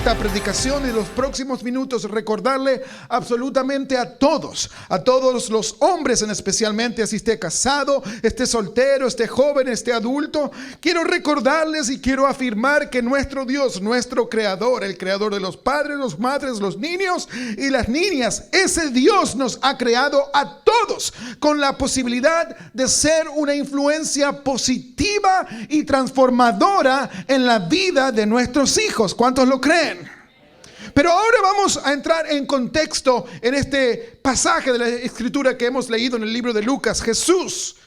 esta predicación y los próximos minutos recordarle absolutamente a todos los hombres en especialmente, así esté casado, esté soltero, esté joven, esté adulto. Quiero recordarles y quiero afirmar que nuestro Dios, nuestro Creador, el Creador de los padres, los madres, los niños y las niñas, ese Dios nos ha creado a todos con la posibilidad de ser una influencia positiva y transformadora en la vida de nuestros hijos. ¿Cuántos lo creen? Pero ahora vamos a entrar en contexto en este pasaje de la escritura que hemos leído en el libro de Lucas. Jesús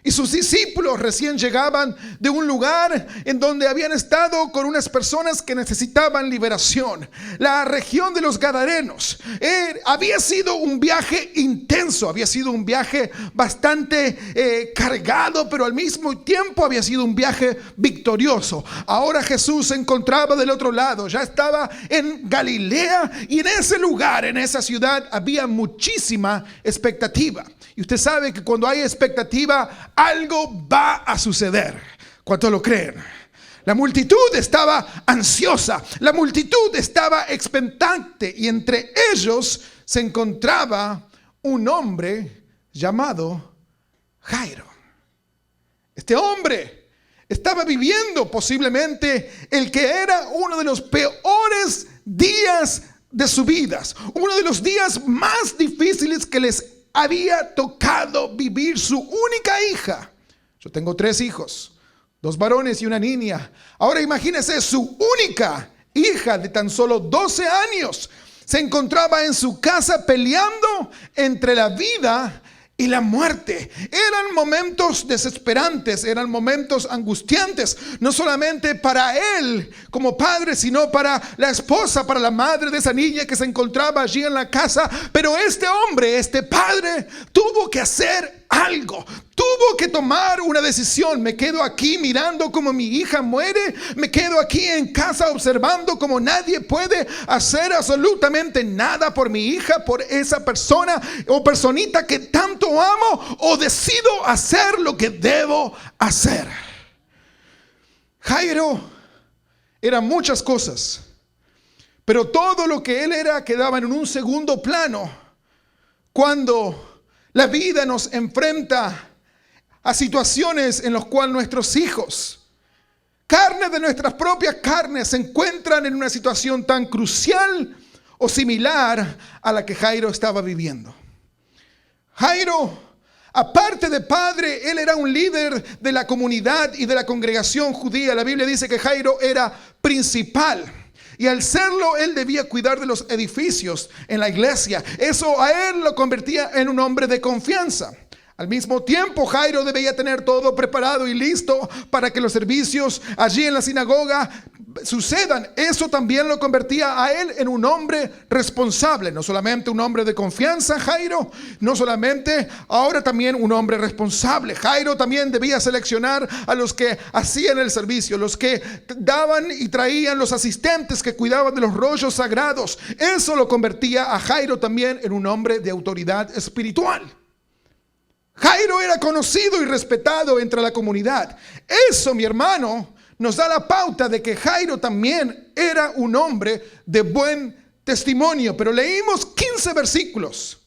y sus discípulos recién llegaban de un lugar en donde habían estado con unas personas que necesitaban liberación. La región de los Gadarenos. Había sido un viaje intenso, había sido un viaje bastante cargado, pero al mismo tiempo había sido un viaje victorioso. Ahora Jesús se encontraba del otro lado, ya estaba en Galilea, y en ese lugar, en esa ciudad, había muchísima expectativa. Y usted sabe que cuando hay expectativa, algo va a suceder. ¿Cuántos lo creen? La multitud estaba ansiosa, la multitud estaba expectante, y entre ellos se encontraba un hombre llamado Jairo. Este hombre estaba viviendo posiblemente el que era uno de los peores días de su vida, uno de los días más difíciles que les había tocado vivir su única hija. Yo tengo 3 hijos, 2 varones y una niña. Ahora imagínese, su única hija de tan solo 12 años se encontraba en su casa peleando entre la vida y la muerte. Eran momentos desesperantes, eran momentos angustiantes, no solamente para él como padre, sino para la esposa, para la madre de esa niña que se encontraba allí en la casa. Pero este hombre, este padre, tuvo que hacer algo. Tuvo que tomar una decisión. Me quedo aquí mirando como mi hija muere. Me quedo aquí en casa observando como nadie puede hacer absolutamente nada por mi hija, por esa persona o personita que tanto amo. O decido hacer lo que debo hacer. Jairo era muchas cosas, pero todo lo que él era quedaba en un segundo plano cuando la vida nos enfrenta a situaciones en las cuales nuestros hijos, carne de nuestras propias carnes, se encuentran en una situación tan crucial o similar a la que Jairo estaba viviendo. Jairo, aparte de padre, él era un líder de la comunidad y de la congregación judía. La Biblia dice que Jairo era principal. Y al serlo, él debía cuidar de los edificios en la iglesia. Eso a él lo convertía en un hombre de confianza. Al mismo tiempo, Jairo debía tener todo preparado y listo para que los servicios allí en la sinagoga sucedan. Eso también lo convertía a él en un hombre responsable. No solamente un hombre de confianza, Jairo, no solamente, ahora también un hombre responsable. Jairo también debía seleccionar a los que hacían el servicio, los que daban y traían, los asistentes que cuidaban de los rollos sagrados. Eso lo convertía a Jairo también en un hombre de autoridad espiritual. Jairo era conocido y respetado entre la comunidad. Eso, mi hermano, nos da la pauta de que Jairo también era un hombre de buen testimonio. Pero leímos 15 versículos.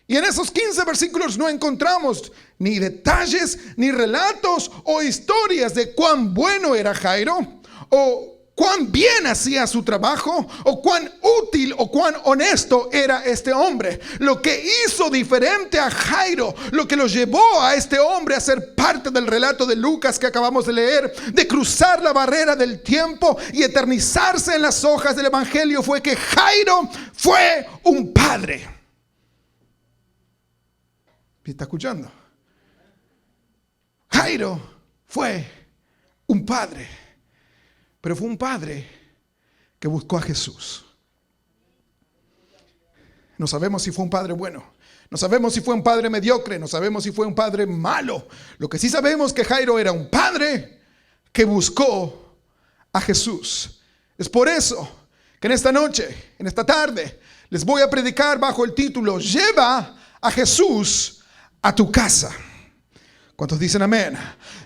Y en esos 15 versículos no encontramos ni detalles, ni relatos o historias de cuán bueno era Jairo, o cuán bien hacía su trabajo, o cuán útil o cuán honesto era este hombre. Lo que hizo diferente a Jairo, lo que lo llevó a este hombre a ser parte del relato de Lucas que acabamos de leer, de cruzar la barrera del tiempo y eternizarse en las hojas del evangelio, fue que Jairo fue un padre. ¿Me está escuchando? Jairo fue un padre. Pero fue un padre que buscó a Jesús. No sabemos si fue un padre bueno. No sabemos si fue un padre mediocre. No sabemos si fue un padre malo. Lo que sí sabemos es que Jairo era un padre que buscó a Jesús. Es por eso que en esta noche, en esta tarde, les voy a predicar bajo el título: Lleva a Jesús a tu casa. ¿Cuántos dicen amén?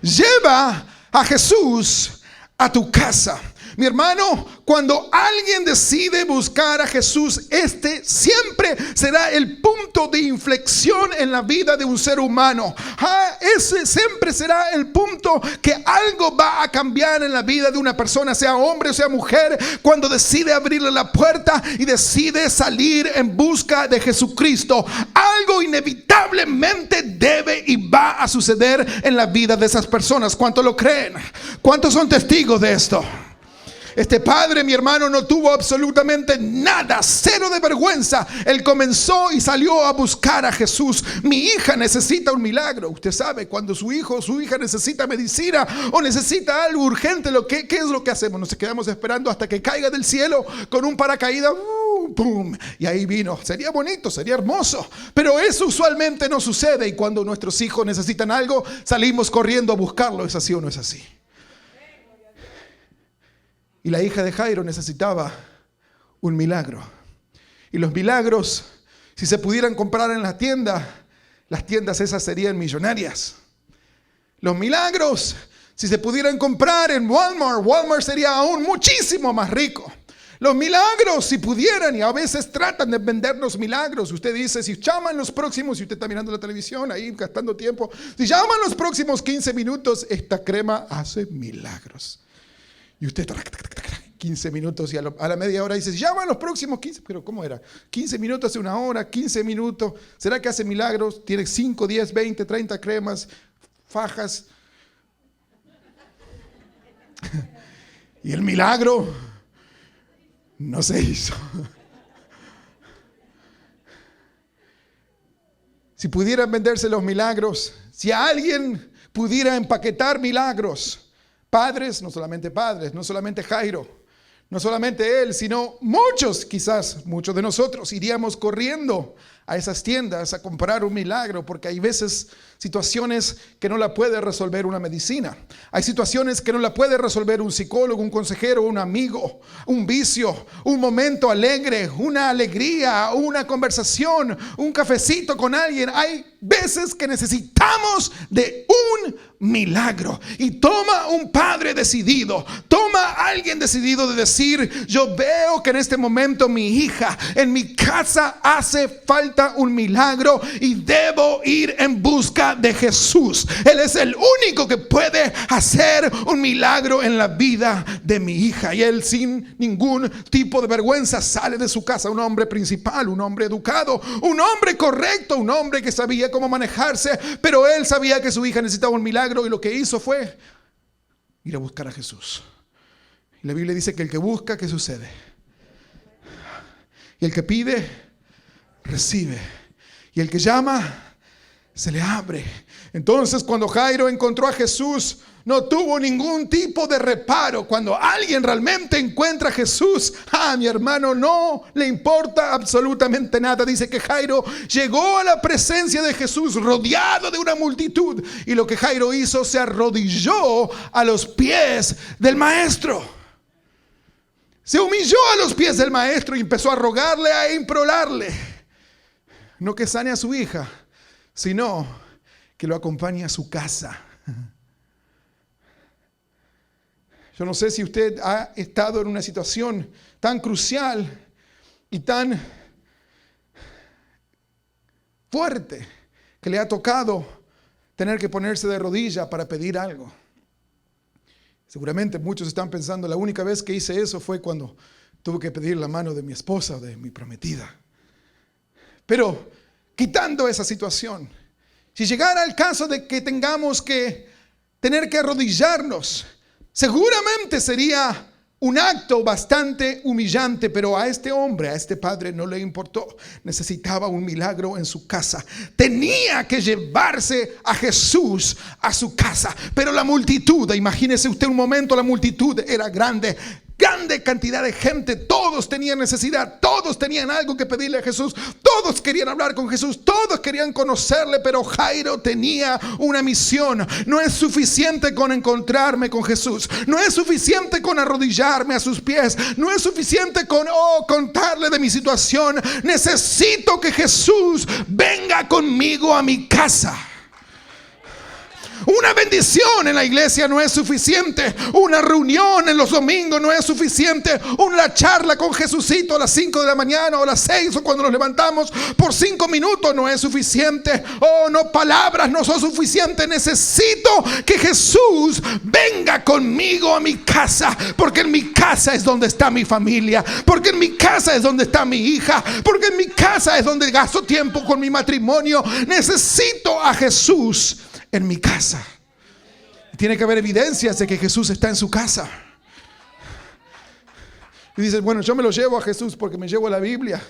Lleva a Jesús a tu casa. Mi hermano, cuando alguien decide buscar a Jesús, este siempre será el punto de inflexión en la vida de un ser humano. Ese siempre será el punto que algo va a cambiar en la vida de una persona, sea hombre o sea mujer, cuando decide abrirle la puerta y decide salir en busca de Jesucristo. Algo inevitablemente debe y va a suceder en la vida de esas personas. ¿Cuántos lo creen? ¿Cuántos son testigos de esto? Este padre, mi hermano, no tuvo absolutamente nada, cero de vergüenza. Él comenzó y salió a buscar a Jesús. Mi hija necesita un milagro. Usted sabe, cuando su hijo o su hija necesita medicina o necesita algo urgente, ¿qué es lo que hacemos? Nos quedamos esperando hasta que caiga del cielo con un paracaídas. ¡Pum! Y ahí vino. Sería bonito, sería hermoso, pero eso usualmente no sucede. Y cuando nuestros hijos necesitan algo, salimos corriendo a buscarlo. ¿Es así o no es así? Y la hija de Jairo necesitaba un milagro. Y los milagros, si se pudieran comprar en la tienda, las tiendas esas serían millonarias. Los milagros, si se pudieran comprar en Walmart, Walmart sería aún muchísimo más rico. Los milagros, si pudieran, y a veces tratan de vendernos milagros. Usted dice, si llaman los próximos, si usted está mirando la televisión ahí gastando tiempo, si llaman los próximos 15 minutos, esta crema hace milagros. Y usted 15 minutos y a la media hora dice, llaman los próximos 15, pero ¿cómo era? 15 minutos hace una hora, 15 minutos. ¿Será que hace milagros? Tiene 5, 10, 20, 30 cremas, fajas. Y el milagro no se hizo. Si pudieran venderse los milagros, si alguien pudiera empaquetar milagros, padres, no solamente Jairo, no solamente él, sino muchos, quizás muchos de nosotros iríamos corriendo a esas tiendas a comprar un milagro, porque hay veces situaciones que no la puede resolver una medicina. Hay situaciones que no la puede resolver un psicólogo, un consejero, un amigo, un vicio, un momento alegre, una alegría, una conversación, un cafecito con alguien. Hay veces que necesitamos de un milagro. Y toma un padre decidido, toma alguien decidido de decir, yo veo que en este momento mi hija, en mi casa hace falta un milagro y debo ir en busca de Jesús. Él es el único que puede hacer un milagro en la vida de mi hija. Y él, sin ningún tipo de vergüenza, sale de su casa. Un hombre principal, un hombre educado, un hombre correcto, un hombre que sabía cómo manejarse, pero él sabía que su hija necesitaba un milagro y lo que hizo fue ir a buscar a Jesús. Y la Biblia dice que el que busca, ¿qué sucede? Y el que pide, recibe. Y el que llama, se le abre. Entonces, cuando Jairo encontró a Jesús, no tuvo ningún tipo de reparo. Cuando alguien realmente encuentra a Jesús, mi hermano, no le importa absolutamente nada. Dice que Jairo llegó a la presencia de Jesús rodeado de una multitud. Y lo que Jairo hizo, se arrodilló a los pies del maestro. Se humilló a los pies del maestro y empezó a rogarle, a implorarle. No que sane a su hija, sino que lo acompañe a su casa. Yo no sé si usted ha estado en una situación tan crucial y tan fuerte que le ha tocado tener que ponerse de rodilla para pedir algo. Seguramente muchos están pensando, la única vez que hice eso fue cuando tuve que pedir la mano de mi esposa o de mi prometida. Pero quitando esa situación, si llegara el caso de que tengamos que tener que arrodillarnos, seguramente sería un acto bastante humillante, pero a este hombre, a este padre no le importó. Necesitaba un milagro en su casa. Tenía que llevarse a Jesús a su casa. Pero la multitud, imagínese usted un momento, la multitud era grande cantidad de gente, todos tenían necesidad, todos tenían algo que pedirle a Jesús, todos querían hablar con Jesús, todos querían conocerle, pero Jairo tenía una misión. No es suficiente con encontrarme con Jesús, no es suficiente con arrodillarme a sus pies, no es suficiente con contarle de mi situación. Necesito que Jesús venga conmigo a mi casa. Una bendición en la iglesia no es suficiente. Una reunión en los domingos no es suficiente. Una charla con Jesucito a las 5 de la mañana o a las 6 o cuando nos levantamos por 5 minutos no es suficiente. Oh, no, palabras no son suficientes. Necesito que Jesús venga conmigo a mi casa, porque en mi casa es donde está mi familia, porque en mi casa es donde está mi hija, porque en mi casa es donde gasto tiempo con mi matrimonio. Necesito a Jesús en mi casa. Tiene que haber evidencias de que Jesús está en su casa. Y dices, bueno, yo me lo llevo a Jesús porque me llevo la Biblia,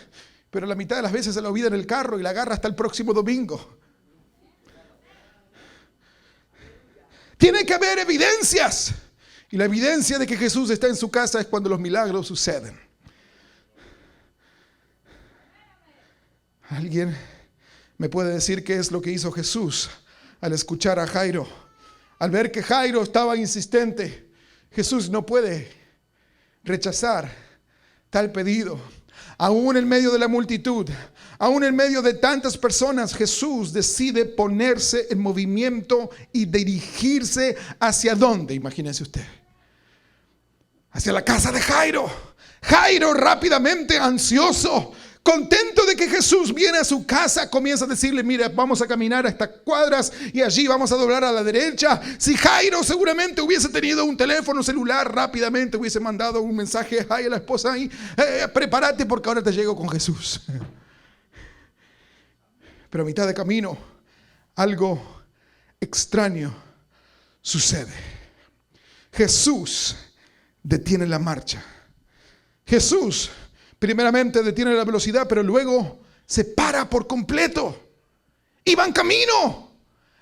pero la mitad de las veces se la olvida en el carro y la agarra hasta el próximo domingo. Tiene que haber evidencias. Y la evidencia de que Jesús está en su casa es cuando los milagros suceden. ¿Alguien me puede decir qué es lo que hizo Jesús al escuchar a Jairo? Al ver que Jairo estaba insistente, Jesús no puede rechazar tal pedido. Aún en medio de la multitud, aún en medio de tantas personas, Jesús decide ponerse en movimiento y dirigirse hacia dónde, imagínense usted. Hacia la casa de Jairo. Jairo rápidamente, ansioso, contento de que Jesús viene a su casa, comienza a decirle, mira, vamos a caminar a estas cuadras y allí vamos a doblar a la derecha. Si Jairo seguramente hubiese tenido un teléfono celular, rápidamente hubiese mandado un mensaje a la esposa ahí, prepárate porque ahora te llego con Jesús. Pero a mitad de camino, algo extraño sucede. Jesús detiene la marcha. Jesús primeramente detiene la velocidad, pero luego se para por completo. Iban camino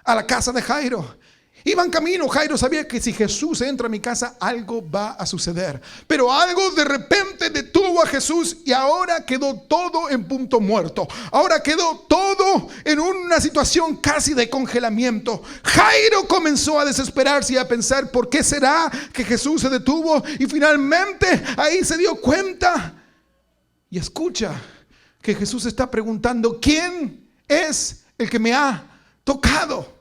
a la casa de Jairo. Iban camino. Jairo sabía que si Jesús entra a mi casa, algo va a suceder. Pero algo de repente detuvo a Jesús y ahora quedó todo en punto muerto. Ahora quedó todo en una situación casi de congelamiento. Jairo comenzó a desesperarse y a pensar, ¿por qué será que Jesús se detuvo? Y finalmente ahí se dio cuenta y escucha que Jesús está preguntando, ¿quién es el que me ha tocado?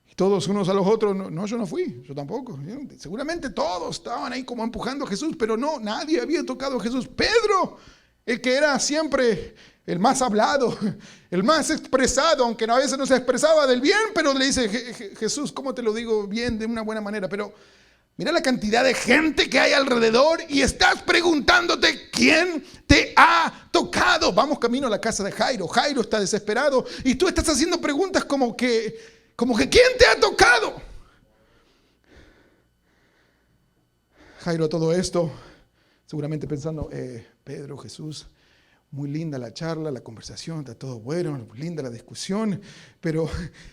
Y todos unos a los otros, no, yo no fui, yo tampoco. Seguramente todos estaban ahí como empujando a Jesús, pero no, nadie había tocado a Jesús. Pedro, el que era siempre el más hablado, el más expresado, aunque a veces no se expresaba del bien, pero le dice, Jesús, ¿cómo te lo digo bien, de una buena manera? Pero mira la cantidad de gente que hay alrededor y estás preguntándote quién te ha tocado. Vamos camino a la casa de Jairo. Jairo está desesperado y tú estás haciendo preguntas como que ¿quién te ha tocado? Jairo, todo esto, seguramente pensando, Pedro, Jesús, muy linda la charla, la conversación, está todo bueno, linda la discusión, pero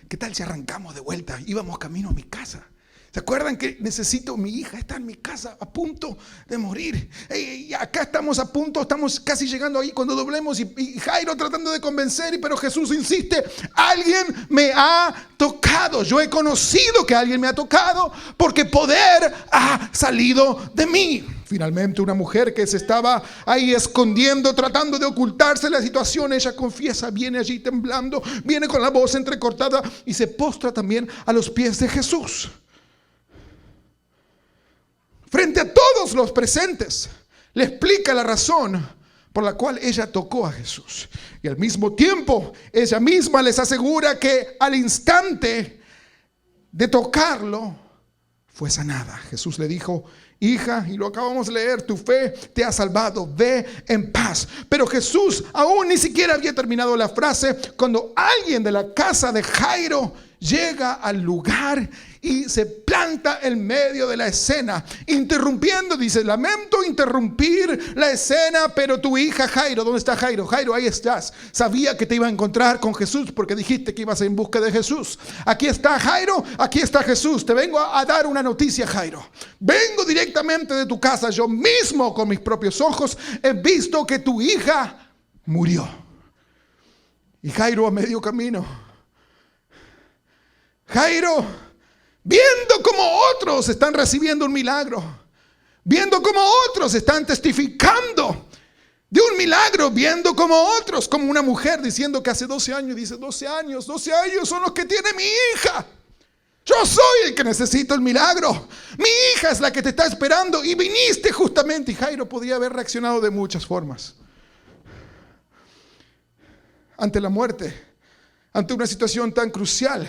¿qué tal si arrancamos de vuelta? Íbamos camino a mi casa. ¿Se acuerdan que necesito? Mi hija está en mi casa a punto de morir. Y acá estamos a punto, estamos casi llegando ahí cuando doblemos. Y Jairo tratando de convencer, pero Jesús insiste, alguien me ha tocado. Yo he conocido que alguien me ha tocado porque poder ha salido de mí. Finalmente una mujer que se estaba ahí escondiendo, tratando de ocultarse la situación, ella confiesa, viene allí temblando, viene con la voz entrecortada y se postra también a los pies de Jesús. Frente a todos los presentes, le explica la razón por la cual ella tocó a Jesús. Y al mismo tiempo, ella misma les asegura que al instante de tocarlo, fue sanada. Jesús le dijo, hija, y lo acabamos de leer, tu fe te ha salvado, ve en paz. Pero Jesús aún ni siquiera había terminado la frase cuando alguien de la casa de Jairo llega al lugar y se planta en medio de la escena, interrumpiendo, dice, lamento interrumpir la escena, pero tu hija Jairo, ¿dónde está Jairo? Jairo, ahí estás. Sabía que te iba a encontrar con Jesús porque dijiste que ibas en busca de Jesús. Aquí está Jairo, aquí está Jesús. Te vengo a dar una noticia, Jairo. Vengo directamente de tu casa. Yo mismo con mis propios ojos he visto que tu hija murió. Y Jairo a medio camino, Jairo, viendo cómo otros están recibiendo un milagro, viendo cómo otros están testificando de un milagro, viendo como otros, como una mujer diciendo que hace 12 años, dice 12 años son los que tiene mi hija. Yo soy el que necesito el milagro. Mi hija es la que te está esperando y viniste justamente. Y Jairo podía haber reaccionado de muchas formas. Ante la muerte, ante una situación tan crucial,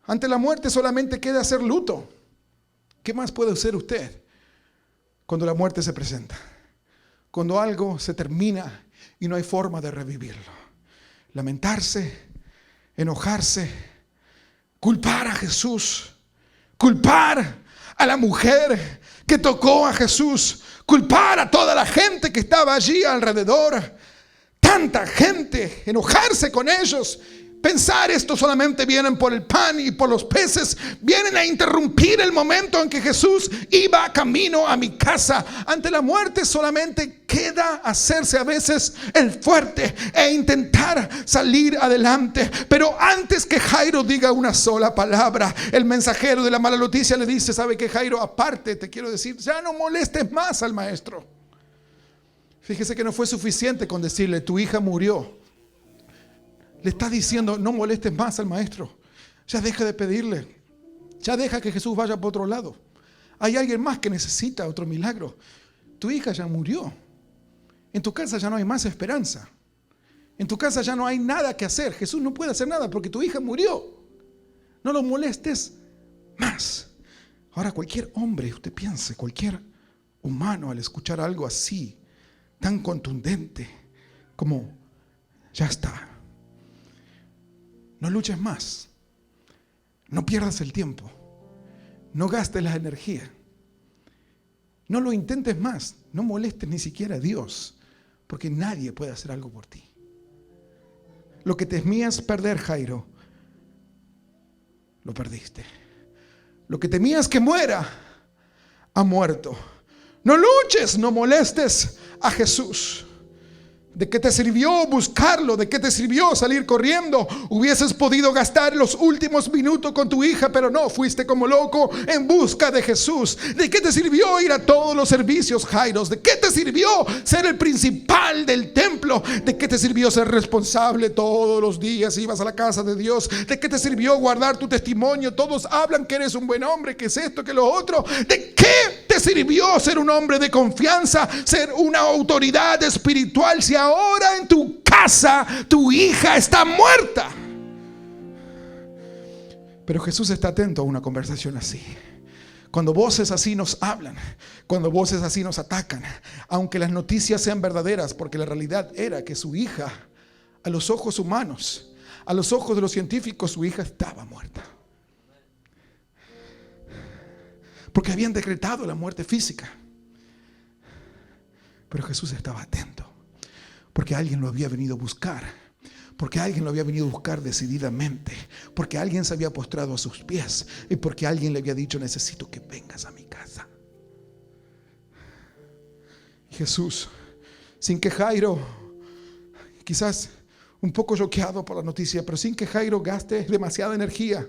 ante la muerte solamente queda hacer luto. ¿Qué más puede hacer usted cuando la muerte se presenta? Cuando algo se termina y no hay forma de revivirlo. Lamentarse, enojarse, culpar a Jesús, culpar a la mujer que tocó a Jesús, culpar a toda la gente que estaba allí alrededor. Tanta gente, enojarse con ellos. Pensar esto solamente vienen por el pan y por los peces, vienen a interrumpir el momento en que Jesús iba camino a mi casa. Ante la muerte solamente queda hacerse a veces el fuerte e intentar salir adelante. Pero antes que Jairo diga una sola palabra, el mensajero de la mala noticia le dice: ¿sabe qué, Jairo? Aparte, te quiero decir, ya no molestes más al maestro. Fíjese que no fue suficiente con decirle: tu hija murió. Le está diciendo: no molestes más al maestro. Ya deja de pedirle. Ya deja que Jesús vaya por otro lado. Hay alguien más que necesita otro milagro. Tu hija ya murió. En tu casa ya no hay más esperanza. En tu casa ya no hay nada que hacer. Jesús no puede hacer nada porque tu hija murió. No lo molestes más. Ahora, cualquier hombre, usted piense, cualquier humano, al escuchar algo así, tan contundente como: ya está. No luches más. No pierdas el tiempo. No gastes la energía. No lo intentes más. No molestes ni siquiera a Dios, porque nadie puede hacer algo por ti. Lo que temías perder, Jairo, lo perdiste. Lo que temías que muera, ha muerto. No luches, no molestes a Jesús. ¿De qué te sirvió buscarlo? ¿De qué te sirvió salir corriendo? Hubieses podido gastar los últimos minutos con tu hija, pero no, fuiste como loco en busca de Jesús. ¿De qué te sirvió ir a todos los servicios, Jairo? ¿De qué te sirvió ser el principal del templo? ¿De qué te sirvió ser responsable todos los días? Ibas a la casa de Dios. ¿De qué te sirvió guardar tu testimonio? Todos hablan que eres un buen hombre, que es esto, que lo otro. ¿De qué te sirvió ser un hombre de confianza, ser una autoridad espiritual, si ahora en tu casa tu hija está muerta? Pero Jesús está atento a una conversación así. Cuando voces así nos hablan, cuando voces así nos atacan, aunque las noticias sean verdaderas, porque la realidad era que su hija, a los ojos humanos, a los ojos de los científicos, su hija estaba muerta. Porque habían decretado la muerte física. Pero Jesús estaba atento, porque alguien lo había venido a buscar, porque alguien lo había venido a buscar decididamente, porque alguien se había postrado a sus pies y porque alguien le había dicho: necesito que vengas a mi casa. Y Jesús, sin que Jairo, quizás un poco choqueado por la noticia, pero sin que Jairo gaste demasiada energía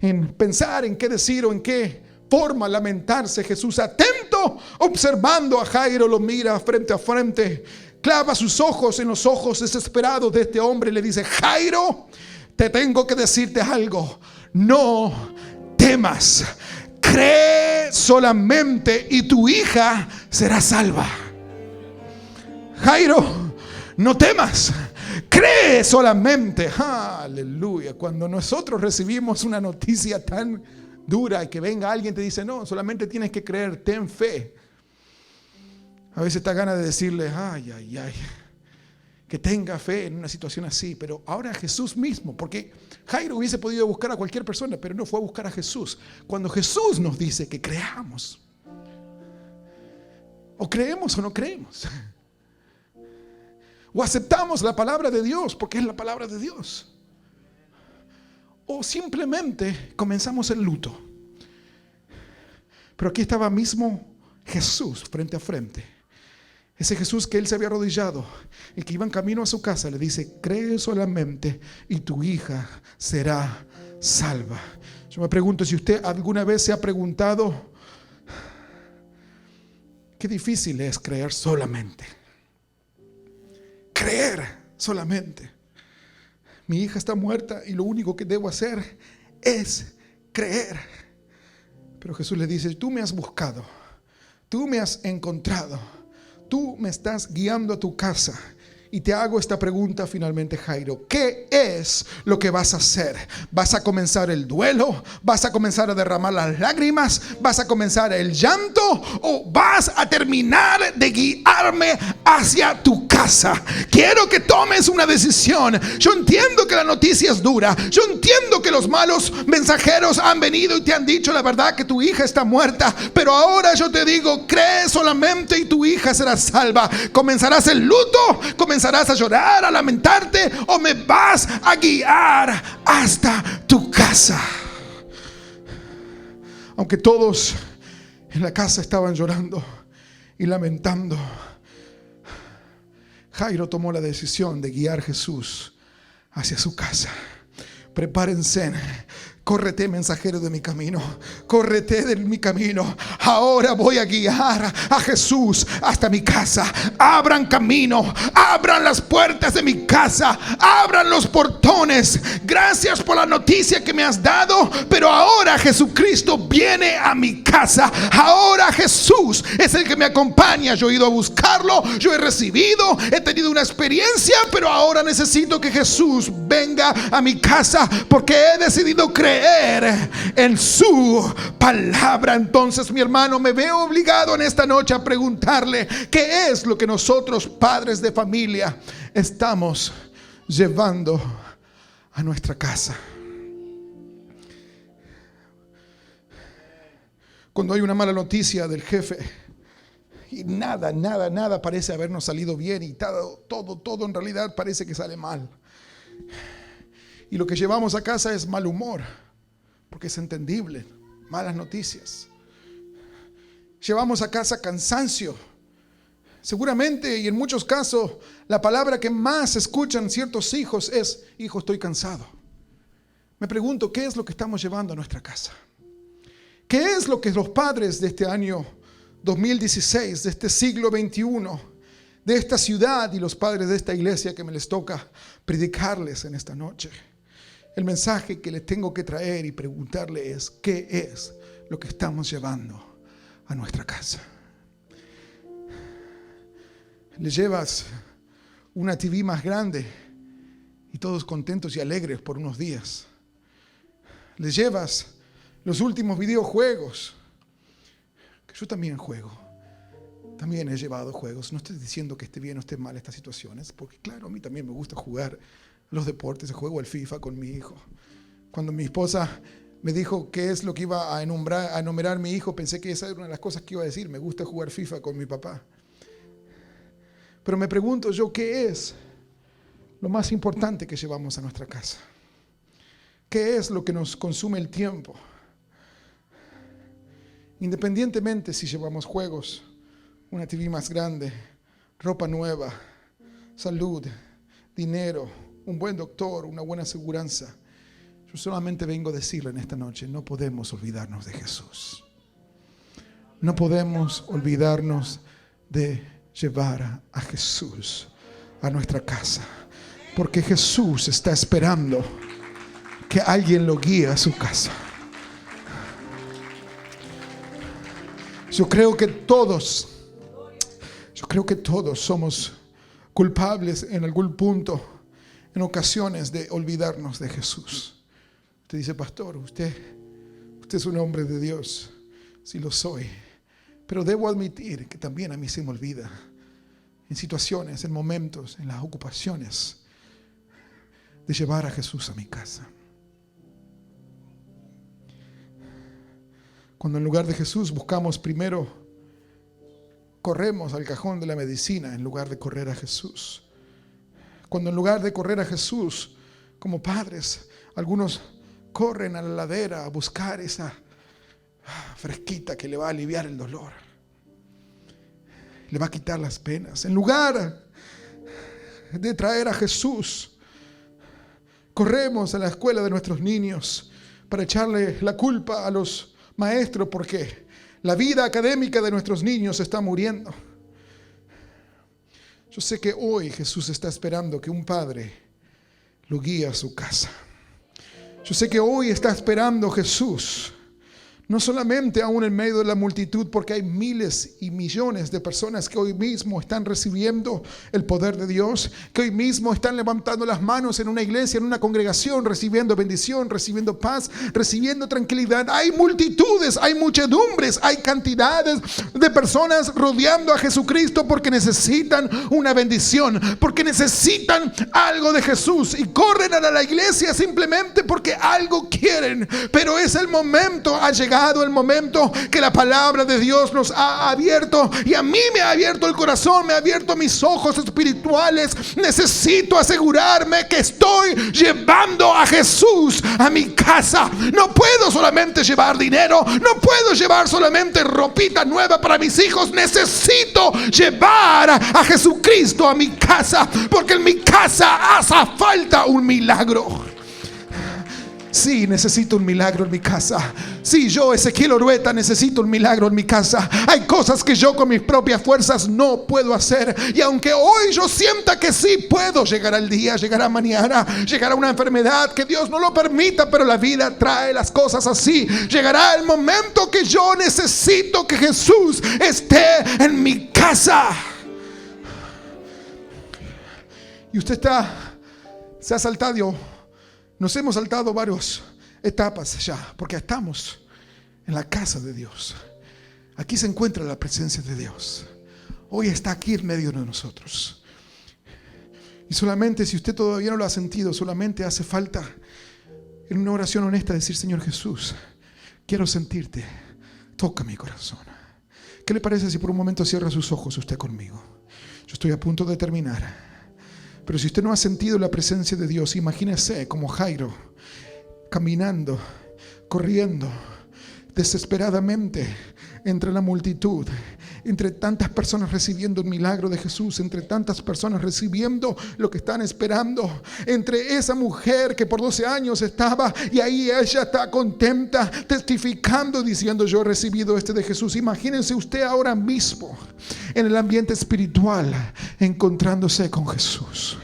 en pensar en qué decir o en qué forma lamentarse, Jesús, atento, observando a Jairo, lo mira frente a frente, clava sus ojos en los ojos desesperados de este hombre y le dice: Jairo, te tengo que decirte algo. No temas, cree solamente y tu hija será salva. Jairo, no temas, cree solamente. Aleluya. Cuando nosotros recibimos una noticia tan dura y que venga alguien y te dice: no, solamente tienes que creer, ten fe, a veces te gana de decirle: ay, que tenga fe en una situación así. Pero ahora Jesús mismo, porque Jairo hubiese podido buscar a cualquier persona, pero no fue a buscar a Jesús. Cuando Jesús nos dice que creamos, o creemos o no creemos, o aceptamos la palabra de Dios porque es la palabra de Dios, o simplemente comenzamos el luto. Pero aquí estaba mismo Jesús frente a frente. Ese Jesús que él se había arrodillado y que iba en camino a su casa, le dice: cree solamente y tu hija será salva. Yo me pregunto si usted alguna vez se ha preguntado: qué difícil es creer solamente. creer solamente. Mi hija está muerta y lo único que debo hacer es creer. Pero Jesús le dice: tú me has buscado, tú me has encontrado, tú me estás guiando a tu casa. Y te hago esta pregunta finalmente, Jairo: ¿qué es lo que vas a hacer? ¿Vas a comenzar el duelo? ¿Vas a comenzar a derramar las lágrimas? ¿Vas a comenzar el llanto? ¿O vas a terminar de guiarme hacia tu casa? Quiero que tomes una decisión. Yo entiendo que la noticia es dura. Yo entiendo que los malos mensajeros han venido y te han dicho la verdad, que tu hija está muerta. Pero ahora yo te digo: cree solamente y tu hija será salva. ¿Comenzarás el luto? ¿Comenzarás a llorar, a lamentarte, o me vas a guiar hasta tu casa? Aunque todos en la casa estaban llorando y lamentando, Jairo tomó la decisión de guiar a Jesús hacia su casa. Prepárense. Córrete, mensajero de mi camino. Córrete de mi camino. Ahora voy a guiar a Jesús hasta mi casa. Abran camino. Abran las puertas de mi casa. Abran los portones. Gracias por la noticia que me has dado. Pero ahora Jesucristo viene a mi casa. Ahora Jesús es el que me acompaña. Yo he ido a buscarlo. Yo he recibido. He tenido una experiencia. Pero ahora necesito que Jesús venga a mi casa, porque he decidido creer en su palabra. Entonces, mi hermano, me veo obligado en esta noche a preguntarle: ¿qué es lo que nosotros, padres de familia, estamos llevando a nuestra casa? Cuando hay una mala noticia del jefe y nada parece habernos salido bien, y todo en realidad parece que sale mal, y lo que llevamos a casa es mal humor, porque es entendible, malas noticias. Llevamos a casa cansancio. Seguramente, y en muchos casos, la palabra que más escuchan ciertos hijos es: hijo, estoy cansado. Me pregunto, ¿qué es lo que estamos llevando a nuestra casa? ¿Qué es lo que los padres de este año 2016, de este siglo XXI, de esta ciudad, y los padres de esta iglesia que me les toca predicarles en esta noche? El mensaje que les tengo que traer y preguntarle es: ¿qué es lo que estamos llevando a nuestra casa? Le llevas una TV más grande y todos contentos y alegres por unos días. Le llevas los últimos videojuegos, que yo también juego. También he llevado juegos. No estoy diciendo que esté bien o esté mal estas situaciones, porque claro, a mí también me gusta jugar los deportes. Juego al FIFA con mi hijo. Cuando mi esposa me dijo qué es lo que iba a enumerar mi hijo, pensé que esa era una de las cosas que iba a decir: me gusta jugar FIFA con mi papá. Pero me pregunto yo, ¿qué es lo más importante que llevamos a nuestra casa? ¿Qué es lo que nos consume el tiempo? Independientemente si llevamos juegos, una TV más grande, ropa nueva, salud, dinero, un buen doctor, una buena aseguranza, yo solamente vengo a decirle en esta noche: no podemos olvidarnos de Jesús. No podemos olvidarnos de llevar a Jesús a nuestra casa, porque Jesús está esperando que alguien lo guíe a su casa. Yo creo que todos somos culpables en algún punto, en ocasiones, de olvidarnos de Jesús. Usted dice: pastor, usted es un hombre de Dios. Sí lo soy, pero debo admitir que también a mí se me olvida, en situaciones, en momentos, en las ocupaciones, de llevar a Jesús a mi casa. Cuando en lugar de Jesús buscamos primero, corremos al cajón de la medicina en lugar de correr a Jesús. Cuando en lugar de correr a Jesús, como padres, algunos corren a la ladera a buscar esa fresquita que le va a aliviar el dolor, le va a quitar las penas. En lugar de traer a Jesús, corremos a la escuela de nuestros niños para echarle la culpa a los maestros porque la vida académica de nuestros niños está muriendo. Yo sé que hoy Jesús está esperando que un padre lo guíe a su casa. Yo sé que hoy está esperando Jesús, no solamente aún en medio de la multitud, porque hay miles y millones de personas que hoy mismo están recibiendo el poder de Dios, que hoy mismo están levantando las manos en una iglesia, en una congregación, recibiendo bendición, recibiendo paz, recibiendo tranquilidad. Hay multitudes, hay muchedumbres, hay cantidades de personas rodeando a Jesucristo porque necesitan una bendición, porque necesitan algo de Jesús y corren a la iglesia simplemente porque algo quieren. Pero es el momento, ha llegado el momento que la palabra de Dios nos ha abierto, y a mí me ha abierto el corazón, me ha abierto mis ojos espirituales. Necesito asegurarme que estoy llevando a Jesús a mi casa. No puedo solamente llevar dinero, no puedo llevar solamente ropita nueva para mis hijos. Necesito llevar a Jesucristo a mi casa, porque en mi casa hace falta un milagro. Sí, necesito un milagro en mi casa. Sí, yo, Ezequiel Orueta, necesito un milagro en mi casa. Hay cosas que yo con mis propias fuerzas no puedo hacer. Y aunque hoy yo sienta que sí puedo, llegará el día, llegará mañana, llegará una enfermedad, que Dios no lo permita, pero la vida trae las cosas así. Llegará el momento que yo necesito que Jesús esté en mi casa. Y usted se ha saltado. Nos hemos saltado varias etapas ya, porque estamos en la casa de Dios. Aquí se encuentra la presencia de Dios. Hoy está aquí en medio de nosotros. Y solamente, si usted todavía no lo ha sentido, solamente hace falta en una oración honesta decir: Señor Jesús, quiero sentirte, toca mi corazón. ¿Qué le parece si por un momento cierra sus ojos usted conmigo? Yo estoy a punto de terminar. Pero si usted no ha sentido la presencia de Dios, imagínese como Jairo, caminando, corriendo desesperadamente entre la multitud, entre tantas personas recibiendo un milagro de Jesús, entre tantas personas recibiendo lo que están esperando, entre esa mujer que por 12 años estaba, y ahí ella está contenta, testificando, diciendo: yo he recibido de Jesús. Imagínense usted ahora mismo en el ambiente espiritual, encontrándose con Jesús.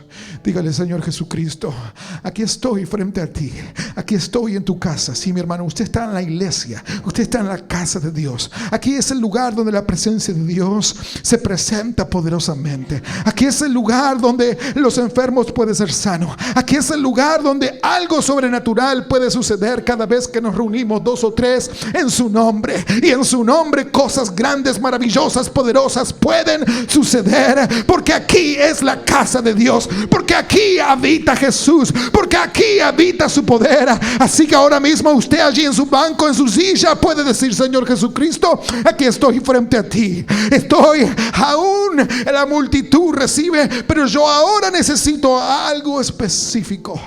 Dígale: Señor Jesucristo, aquí estoy frente a ti, aquí estoy en tu casa. Sí, mi hermano, usted está en la iglesia, usted está en la casa de Dios. Aquí es el lugar donde la presencia de Dios se presenta poderosamente. Aquí es el lugar donde los enfermos pueden ser sanos. Aquí es el lugar donde algo sobrenatural puede suceder cada vez que nos reunimos 2 o 3 en su nombre. Y en su nombre cosas grandes, maravillosas, poderosas pueden suceder, porque aquí es la casa de Dios, porque aquí habita Jesús, porque aquí habita su poder. Así que ahora mismo usted allí en su banco, en su silla, puede decir: Señor Jesucristo, aquí estoy frente a ti. Estoy aún en la multitud, recibe, pero yo ahora necesito algo específico.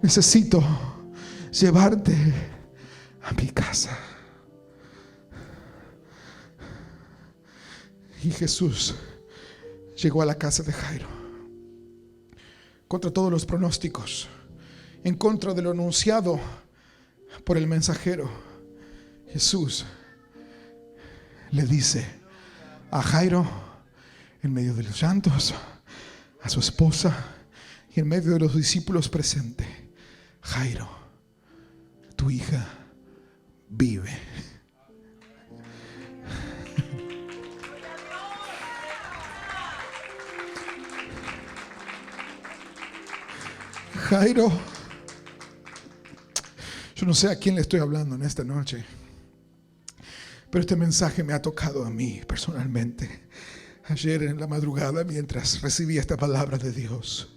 Necesito llevarte a mi casa. Y Jesús llegó a la casa de Jairo. Contra todos los pronósticos, en contra de lo anunciado por el mensajero, Jesús le dice a Jairo, en medio de los llantos, a su esposa y en medio de los discípulos presentes: Jairo, tu hija vive. Jairo, yo no sé a quién le estoy hablando en esta noche, pero este mensaje me ha tocado a mí personalmente. Ayer en la madrugada, mientras recibía esta palabra de Dios: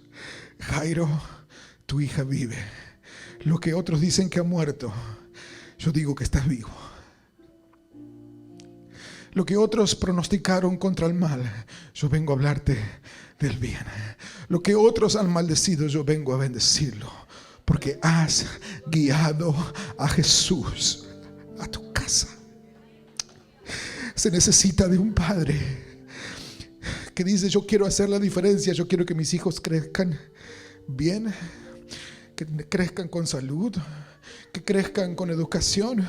Jairo, tu hija vive. Lo que otros dicen que ha muerto, yo digo que estás vivo. Lo que otros pronosticaron contra el mal, yo vengo a hablarte del bien. Lo que otros han maldecido, yo vengo a bendecirlo, porque has guiado a Jesús a tu casa. Se necesita de un padre que dice: yo quiero hacer la diferencia, yo quiero que mis hijos crezcan bien, que crezcan con salud, que crezcan con educación,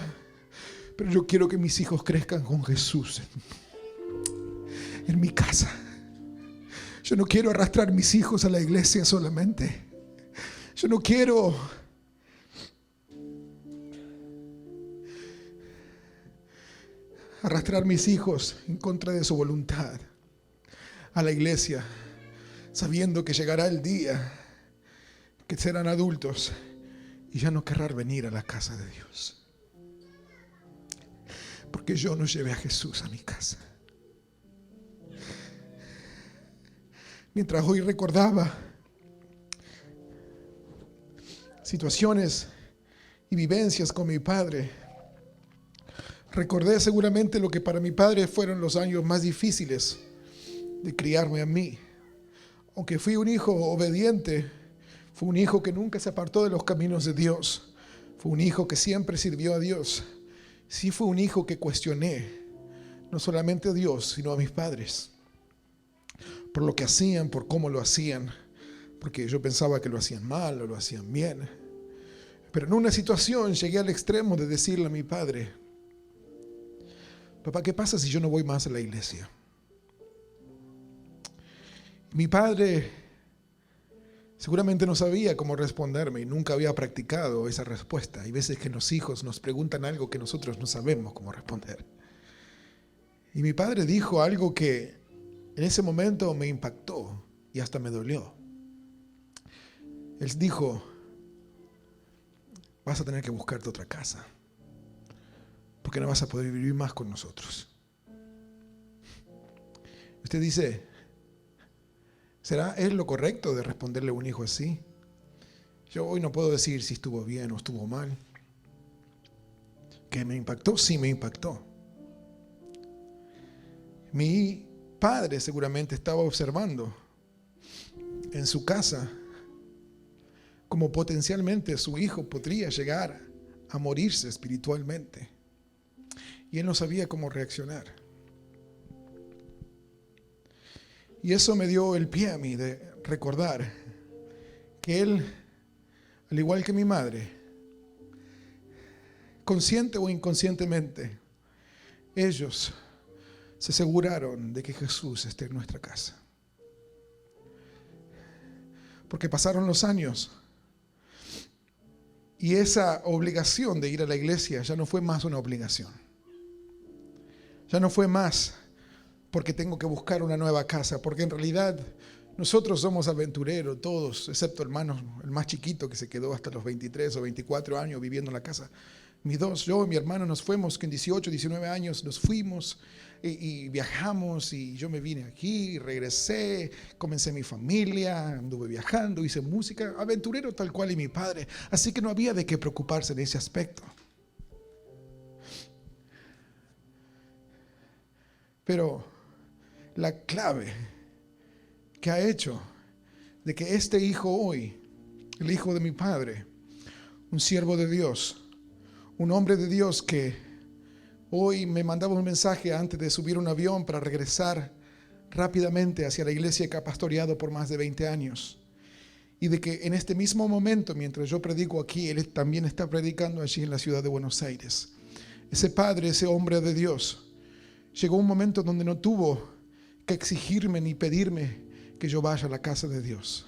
pero yo quiero que mis hijos crezcan con Jesús en mi casa. Yo no quiero arrastrar mis hijos a la iglesia solamente. Yo no quiero arrastrar mis hijos en contra de su voluntad a la iglesia, sabiendo que llegará el día que serán adultos y ya no querrán venir a la casa de Dios. Porque yo no llevé a Jesús a mi casa. Mientras hoy recordaba situaciones y vivencias con mi padre, recordé seguramente lo que para mi padre fueron los años más difíciles de criarme a mí. Aunque fui un hijo obediente, fue un hijo que nunca se apartó de los caminos de Dios. Fue un hijo que siempre sirvió a Dios. Sí, fue un hijo que cuestioné, no solamente a Dios, sino a mis padres. Por lo que hacían, por cómo lo hacían. Porque yo pensaba que lo hacían mal o lo hacían bien. Pero en una situación llegué al extremo de decirle a mi padre: papá, ¿qué pasa si yo no voy más a la iglesia? Mi padre seguramente no sabía cómo responderme y nunca había practicado esa respuesta. Hay veces que los hijos nos preguntan algo que nosotros no sabemos cómo responder. Y mi padre dijo algo que en ese momento me impactó y hasta me dolió. Él dijo: vas a tener que buscarte otra casa, porque no vas a poder vivir más con nosotros. Usted dice: ¿será es lo correcto de responderle a un hijo así? Yo hoy no puedo decir si estuvo bien o estuvo mal. ¿Que me impactó? Sí, me impactó. Mi padre seguramente estaba observando en su casa cómo potencialmente su hijo podría llegar a morirse espiritualmente. Y él no sabía cómo reaccionar. Y eso me dio el pie a mí de recordar que él, al igual que mi madre, consciente o inconscientemente, ellos se aseguraron de que Jesús esté en nuestra casa. Porque pasaron los años y esa obligación de ir a la iglesia ya no fue más una obligación. Ya no fue más porque tengo que buscar una nueva casa, porque en realidad nosotros somos aventureros todos, excepto hermanos, el más chiquito que se quedó hasta los 23 o 24 años viviendo en la casa. Yo y mi hermano nos fuimos, que en 18, 19 años nos fuimos y viajamos, y yo me vine aquí, regresé, comencé mi familia, anduve viajando, hice música, aventurero tal cual y mi padre. Así que no había de qué preocuparse en ese aspecto. Pero la clave que ha hecho de que este hijo hoy, el hijo de mi padre, un siervo de Dios, un hombre de Dios que hoy me mandaba un mensaje antes de subir un avión para regresar rápidamente hacia la iglesia que ha pastoreado por más de 20 años. Y de que en este mismo momento, mientras yo predico aquí, él también está predicando allí en la ciudad de Buenos Aires. Ese padre, ese hombre de Dios, llegó un momento donde no tuvo que exigirme ni pedirme que yo vaya a la casa de Dios,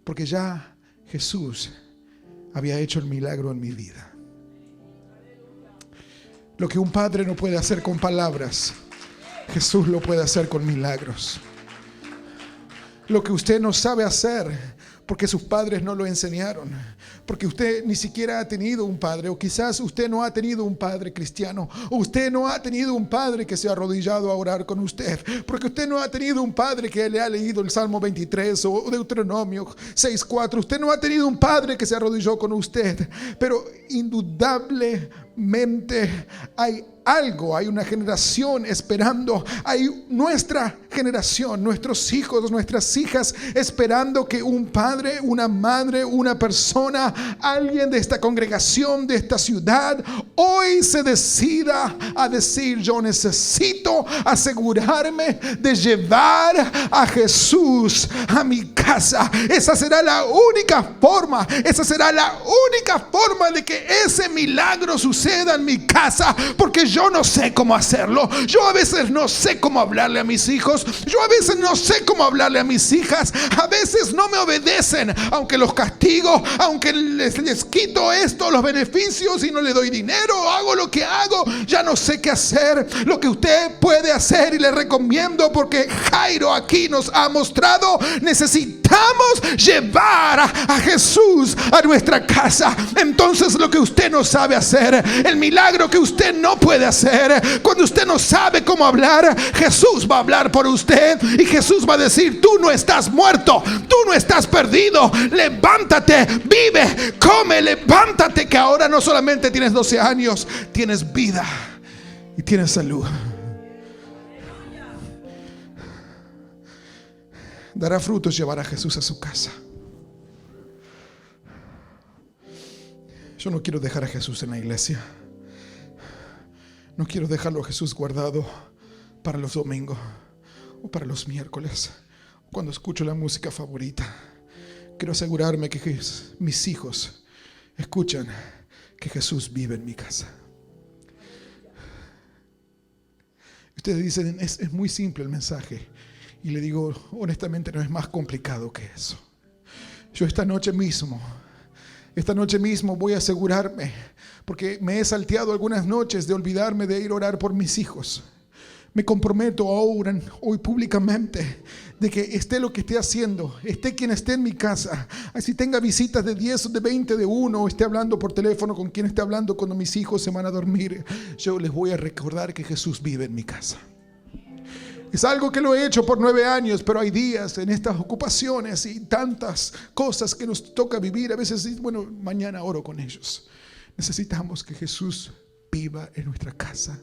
porque ya Jesús había hecho el milagro en mi vida. Lo que un padre no puede hacer con palabras, Jesús lo puede hacer con milagros. Lo que usted no sabe hacer porque sus padres no lo enseñaron, porque usted ni siquiera ha tenido un padre, o quizás usted no ha tenido un padre cristiano, o usted no ha tenido un padre que se ha arrodillado a orar con usted, porque usted no ha tenido un padre que le ha leído el Salmo 23 o Deuteronomio 6:4. Usted no ha tenido un padre que se arrodilló con usted, pero indudablemente hay algo, hay una generación esperando, hay nuestra generación, nuestros hijos, nuestras hijas esperando que un padre, una madre, una persona, alguien de esta congregación, de esta ciudad, hoy se decida a decir: yo necesito asegurarme de llevar a Jesús a mi casa. Esa será la única forma, de que ese milagro suceda en mi casa, porque yo no sé cómo hacerlo. Yo a veces no sé cómo hablarle a mis hijos. Yo a veces no sé cómo hablarle a mis hijas. A veces no me obedecen, aunque los castigo, aunque les quito esto, los beneficios, y no les doy dinero, hago lo que hago, ya no sé qué hacer. Lo que usted puede hacer, y le recomiendo, porque Jairo aquí nos ha mostrado, necesitamos llevar a Jesús a nuestra casa. Entonces, lo que usted no sabe hacer, el milagro que usted no puede hacer, cuando usted no sabe cómo hablar, Jesús va a hablar por usted, y Jesús va a decir: tú no estás muerto, tú no estás perdido, levántate, vive, come, levántate, que ahora no solamente tienes 12 años, tienes vida y tienes salud. Dará frutos llevar a Jesús a su casa. Yo no quiero dejar a Jesús en la iglesia. No quiero dejarlo a Jesús guardado para los domingos o para los miércoles, cuando escucho la música favorita. Quiero asegurarme que mis hijos escuchan que Jesús vive en mi casa. Ustedes dicen, es muy simple el mensaje. Y le digo, honestamente, no es más complicado que eso. Yo esta noche mismo voy a asegurarme, porque me he salteado algunas noches de olvidarme de ir a orar por mis hijos. Me comprometo ahora, hoy públicamente, de que esté lo que esté haciendo, esté quien esté en mi casa, así tenga visitas de 10 o de 20 de uno, o esté hablando por teléfono con quien esté hablando cuando mis hijos se van a dormir, yo les voy a recordar que Jesús vive en mi casa. Es algo que lo he hecho por 9 años, pero hay días en estas ocupaciones y tantas cosas que nos toca vivir. A veces, bueno, mañana oro con ellos. Necesitamos que Jesús viva en nuestra casa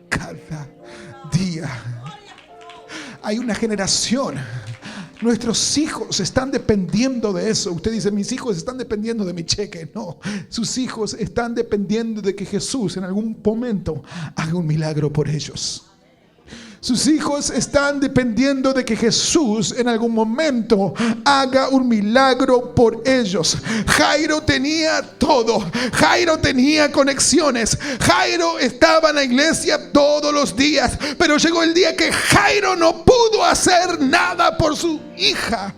cada día. Hay una generación. Nuestros hijos están dependiendo de eso. Usted dice, mis hijos están dependiendo de mi cheque. No, sus hijos están dependiendo de que Jesús en algún momento haga un milagro por ellos. Sus hijos están dependiendo de que Jesús en algún momento haga un milagro por ellos. Jairo tenía todo. Jairo tenía conexiones. Jairo estaba en la iglesia todos los días. Pero llegó el día que Jairo no pudo hacer nada por su hija.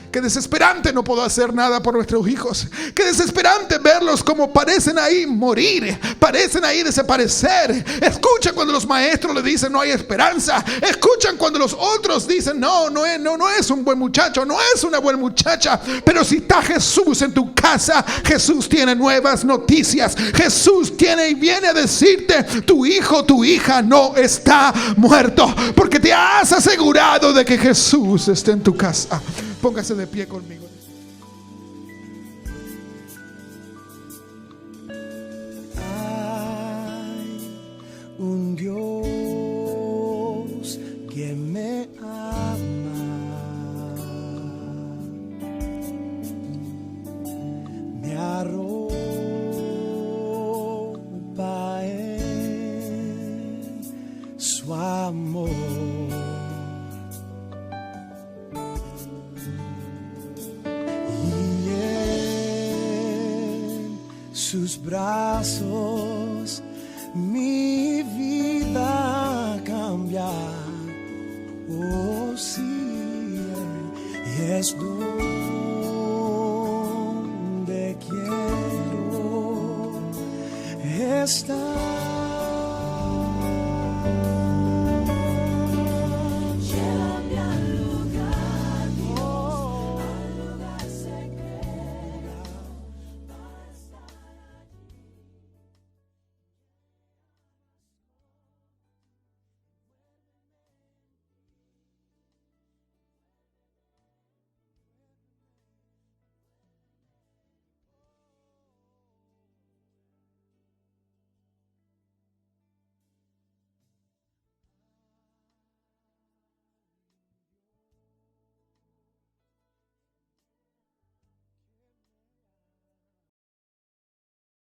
Qué desesperante no puedo hacer nada por nuestros hijos. Qué desesperante verlos como parecen ahí morir, parecen ahí desaparecer. Escucha cuando los maestros le dicen no hay esperanza. Escuchan cuando los otros dicen no es un buen muchacho, no es una buena muchacha. Pero si está Jesús en tu casa, Jesús tiene nuevas noticias. Jesús tiene y viene a decirte: tu hijo, tu hija no está muerto, porque te has asegurado de que Jesús esté en tu casa. Póngase de pie conmigo. Hay un Dios que me ama, me arropa en su amor. Sus brazos mi vida cambia. Oh sí, y es donde quiero estar.